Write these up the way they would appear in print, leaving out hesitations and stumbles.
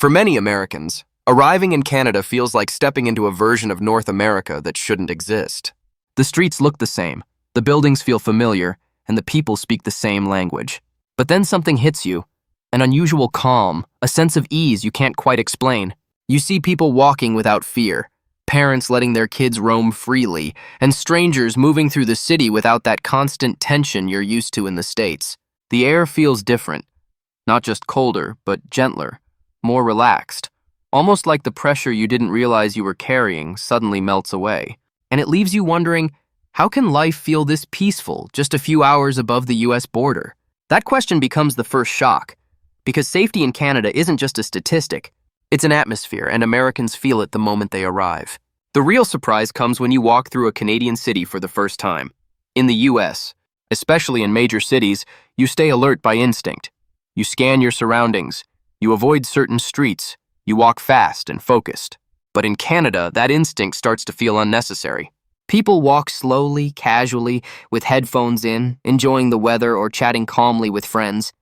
For many Americans, arriving in Canada feels like stepping into a version of North America that shouldn't exist. The streets look the same, the buildings feel familiar, and the people speak the same language. But then something hits you, an unusual calm, a sense of ease you can't quite explain. You see people walking without fear, parents letting their kids roam freely, and strangers moving through the city without that constant tension you're used to in the States. The air feels different, not just colder, but gentler, more relaxed, almost like the pressure you didn't realize you were carrying suddenly melts away. And it leaves you wondering, how can life feel this peaceful just a few hours above the US border? That question becomes the first shock, because safety in Canada isn't just a statistic, it's an atmosphere, and Americans feel it the moment they arrive. The real surprise comes when you walk through a Canadian city for the first time. In the US, especially in major cities, you stay alert by instinct. You scan your surroundings, you avoid certain streets, you walk fast and focused. But in Canada, that instinct starts to feel unnecessary. People walk slowly, casually, with headphones in, enjoying the weather or chatting calmly with friends.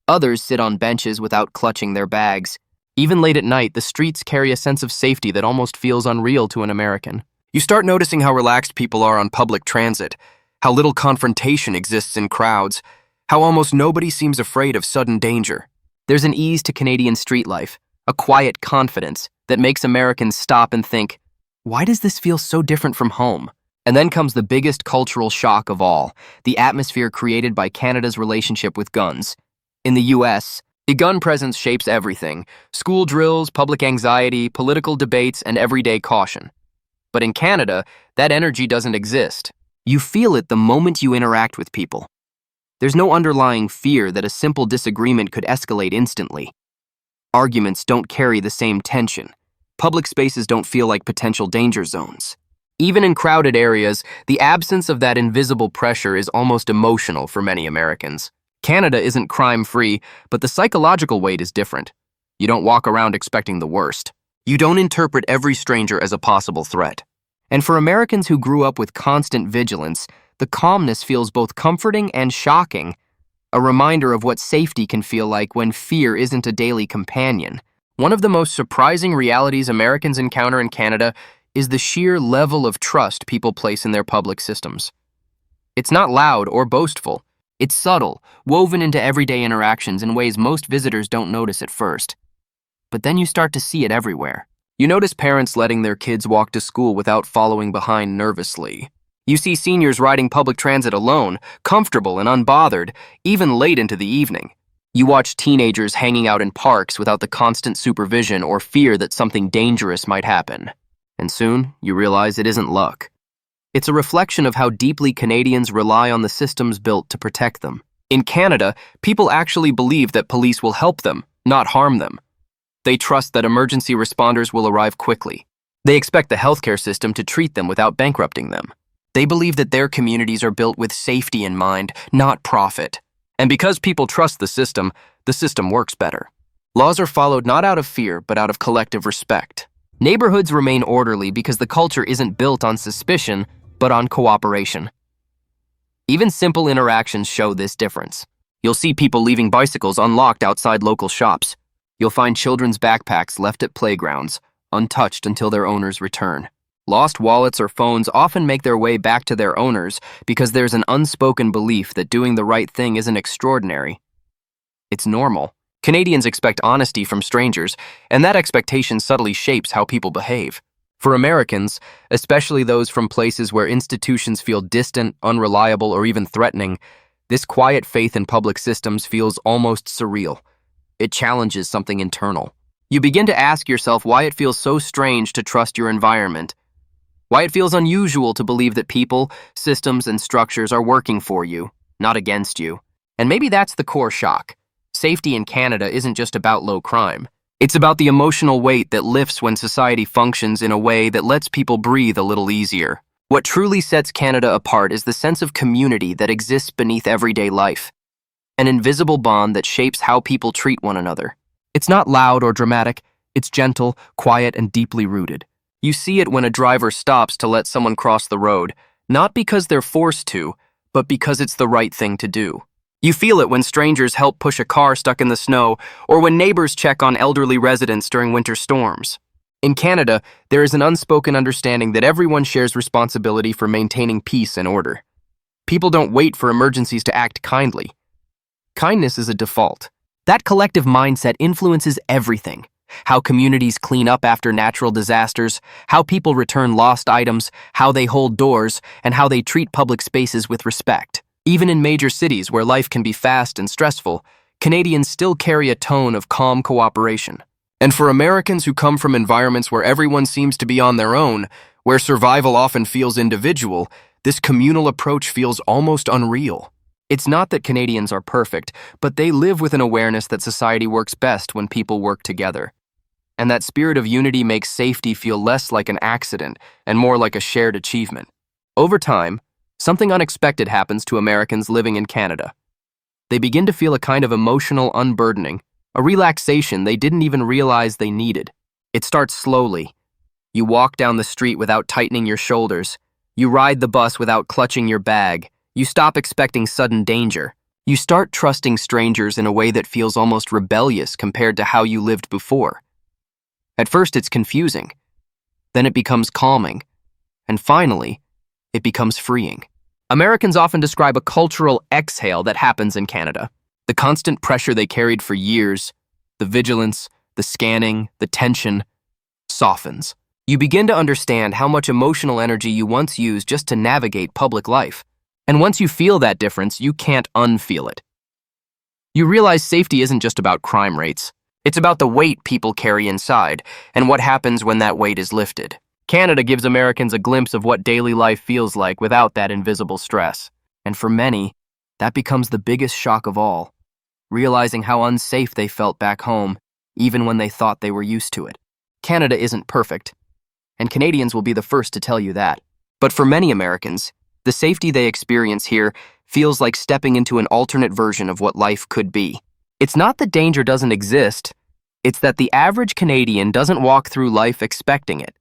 Others sit on benches without clutching their bags. Even late at night, the streets carry a sense of safety that almost feels unreal to an American. You start noticing how relaxed people are on public transit, how little confrontation exists in crowds, how almost nobody seems afraid of sudden danger. There's an ease to Canadian street life, a quiet confidence that makes Americans stop and think, why does this feel so different from home? And then comes the biggest cultural shock of all, the atmosphere created by Canada's relationship with guns. In the US, the gun presence shapes everything: school drills, public anxiety, political debates, and everyday caution. But in Canada, that energy doesn't exist. You feel it the moment you interact with people. There's no underlying fear that a simple disagreement could escalate instantly. Arguments don't carry the same tension. Public spaces don't feel like potential danger zones. Even in crowded areas, the absence of that invisible pressure is almost emotional for many Americans. Canada isn't crime-free, but the psychological weight is different. You don't walk around expecting the worst. You don't interpret every stranger as a possible threat. And for Americans who grew up with constant vigilance, the calmness feels both comforting and shocking, a reminder of what safety can feel like when fear isn't a daily companion. One of the most surprising realities Americans encounter in Canada is the sheer level of trust people place in their public systems. It's not loud or boastful. It's subtle, woven into everyday interactions in ways most visitors don't notice at first. But then you start to see it everywhere. You notice parents letting their kids walk to school without following behind nervously. You see seniors riding public transit alone, comfortable and unbothered, even late into the evening. You watch teenagers hanging out in parks without the constant supervision or fear that something dangerous might happen. And soon, you realize it isn't luck. It's a reflection of how deeply Canadians rely on the systems built to protect them. In Canada, people actually believe that police will help them, not harm them. They trust that emergency responders will arrive quickly. They expect the healthcare system to treat them without bankrupting them. They believe that their communities are built with safety in mind, not profit. And because people trust the system works better. Laws are followed not out of fear, but out of collective respect. Neighborhoods remain orderly because the culture isn't built on suspicion, but on cooperation. Even simple interactions show this difference. You'll see people leaving bicycles unlocked outside local shops. You'll find children's backpacks left at playgrounds, untouched until their owners return. Lost wallets or phones often make their way back to their owners because there's an unspoken belief that doing the right thing isn't extraordinary. It's normal. Canadians expect honesty from strangers, and that expectation subtly shapes how people behave. For Americans, especially those from places where institutions feel distant, unreliable, or even threatening, this quiet faith in public systems feels almost surreal. It challenges something internal. You begin to ask yourself why it feels so strange to trust your environment, why it feels unusual to believe that people, systems, and structures are working for you, not against you. And maybe that's the core shock. Safety in Canada isn't just about low crime. It's about the emotional weight that lifts when society functions in a way that lets people breathe a little easier. What truly sets Canada apart is the sense of community that exists beneath everyday life, an invisible bond that shapes how people treat one another. It's not loud or dramatic, it's gentle, quiet, and deeply rooted. You see it when a driver stops to let someone cross the road, not because they're forced to, but because it's the right thing to do. You feel it when strangers help push a car stuck in the snow, or when neighbors check on elderly residents during winter storms. In Canada, there is an unspoken understanding that everyone shares responsibility for maintaining peace and order. People don't wait for emergencies to act kindly. Kindness is a default. That collective mindset influences everything: how communities clean up after natural disasters, how people return lost items, how they hold doors, and how they treat public spaces with respect. Even in major cities where life can be fast and stressful, Canadians still carry a tone of calm cooperation. And for Americans who come from environments where everyone seems to be on their own, where survival often feels individual, this communal approach feels almost unreal. It's not that Canadians are perfect, but they live with an awareness that society works best when people work together. And that spirit of unity makes safety feel less like an accident and more like a shared achievement. Over time, something unexpected happens to Americans living in Canada. They begin to feel a kind of emotional unburdening, a relaxation they didn't even realize they needed. It starts slowly. You walk down the street without tightening your shoulders. You ride the bus without clutching your bag. You stop expecting sudden danger. You start trusting strangers in a way that feels almost rebellious compared to how you lived before. At first, it's confusing. Then it becomes calming. And finally, it becomes freeing. Americans often describe a cultural exhale that happens in Canada. The constant pressure they carried for years, the vigilance, the scanning, the tension, softens. You begin to understand how much emotional energy you once used just to navigate public life. And once you feel that difference, you can't unfeel it. You realize safety isn't just about crime rates. It's about the weight people carry inside and what happens when that weight is lifted. Canada gives Americans a glimpse of what daily life feels like without that invisible stress. And for many, that becomes the biggest shock of all, realizing how unsafe they felt back home, even when they thought they were used to it. Canada isn't perfect, and Canadians will be the first to tell you that. But for many Americans, the safety they experience here feels like stepping into an alternate version of what life could be. It's not that danger doesn't exist, it's that the average Canadian doesn't walk through life expecting it.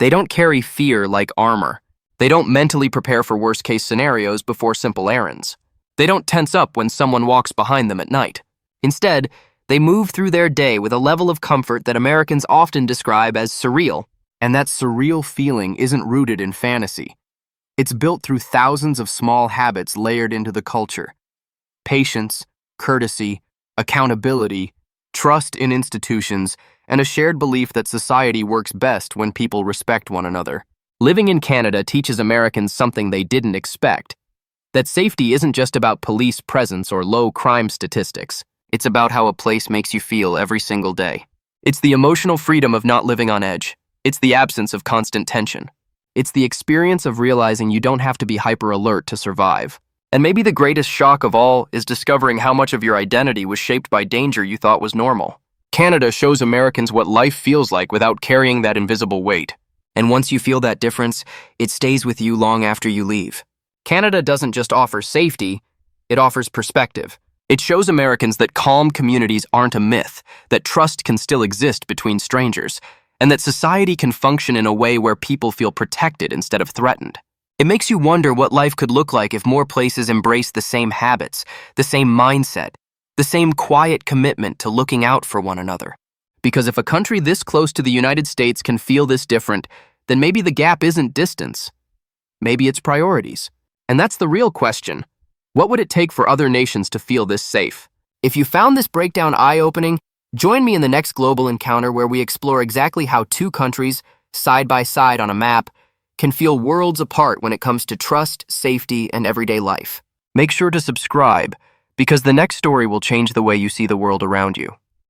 They don't carry fear like armor. They don't mentally prepare for worst-case scenarios before simple errands. They don't tense up when someone walks behind them at night. Instead, they move through their day with a level of comfort that Americans often describe as surreal. And that surreal feeling isn't rooted in fantasy. It's built through thousands of small habits layered into the culture. Patience, courtesy, accountability, trust in institutions, and a shared belief that society works best when people respect one another. Living in Canada teaches Americans something they didn't expect: that safety isn't just about police presence or low crime statistics. It's about how a place makes you feel every single day. It's the emotional freedom of not living on edge. It's the absence of constant tension. It's the experience of realizing you don't have to be hyper-alert to survive. And maybe the greatest shock of all is discovering how much of your identity was shaped by danger you thought was normal. Canada shows Americans what life feels like without carrying that invisible weight. And once you feel that difference, it stays with you long after you leave. Canada doesn't just offer safety, it offers perspective. It shows Americans that calm communities aren't a myth, that trust can still exist between strangers, and that society can function in a way where people feel protected instead of threatened. It makes you wonder what life could look like if more places embraced the same habits, the same mindset, the same quiet commitment to looking out for one another. Because if a country this close to the United States can feel this different, then maybe the gap isn't distance. Maybe it's priorities. And that's the real question. What would it take for other nations to feel this safe? If you found this breakdown eye-opening, join me in the next global encounter where we explore exactly how two countries, side by side on a map, can feel worlds apart when it comes to trust, safety, and everyday life. Make sure to subscribe, because the next story will change the way you see the world around you.